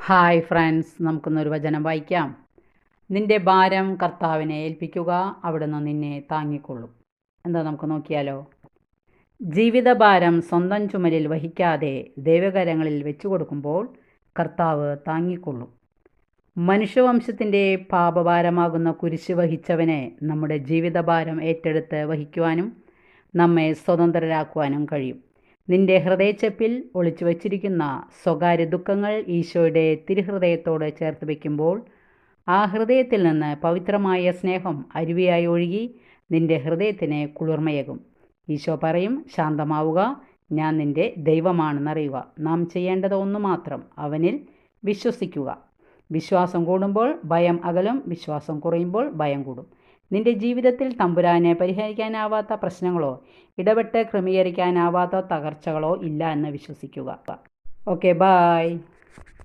Hi friends, നമുക്കിന്നൊരു വചനം വായിക്കാം. നിന്റെ ഭാരം കർത്താവിനെ ഏൽപ്പിക്കുക, അവിടുന്ന് നിന്നെ താങ്ങിക്കൊള്ളും. എന്താ നമുക്ക് നോക്കിയാലോ. ജീവിതഭാരം സ്വന്തം ചുമലിൽ വഹിക്കാതെ ദൈവകരങ്ങളിൽ വെച്ചു കൊടുക്കുമ്പോൾ കർത്താവ് താങ്ങിക്കൊള്ളും. മനുഷ്യവംശത്തിൻ്റെ പാപഭാരമാകുന്ന കുരിശ് വഹിച്ചവനെ നമ്മുടെ ജീവിതഭാരം ഏറ്റെടുത്ത് വഹിക്കുവാനും നമ്മെ സ്വതന്ത്രരാക്കുവാനും കഴിയും. നിന്റെ ഹൃദയച്ചെപ്പിൽ ഒളിച്ചു വച്ചിരിക്കുന്ന സ്വകാര്യ ദുഃഖങ്ങൾ ഈശോയുടെ തിരുഹൃദയത്തോട് ചേർത്ത് വയ്ക്കുമ്പോൾ ആ ഹൃദയത്തിൽ നിന്ന് പവിത്രമായ സ്നേഹം അരുവിയായി ഒഴുകി നിന്റെ ഹൃദയത്തിന് കുളിർമയേകും. ഈശോ പറയും, ശാന്തമാവുക, ഞാൻ നിന്റെ ദൈവമാണെന്നറിയുക. നാം ചെയ്യേണ്ടത് ഒന്നു മാത്രം, അവനിൽ വിശ്വസിക്കുക. വിശ്വാസം കൂടുമ്പോൾ ഭയം അകലും, വിശ്വാസം കുറയുമ്പോൾ ഭയം കൂടും. നിന്റെ ജീവിതത്തിൽ തമ്പുരാനെ പരിഹരിക്കാനാവാത്ത പ്രശ്നങ്ങളോ ഇടപെട്ട് ക്രമീകരിക്കാനാവാത്ത തകർച്ചകളോ ഇല്ല എന്ന് വിശ്വസിക്കുക. Okay, by.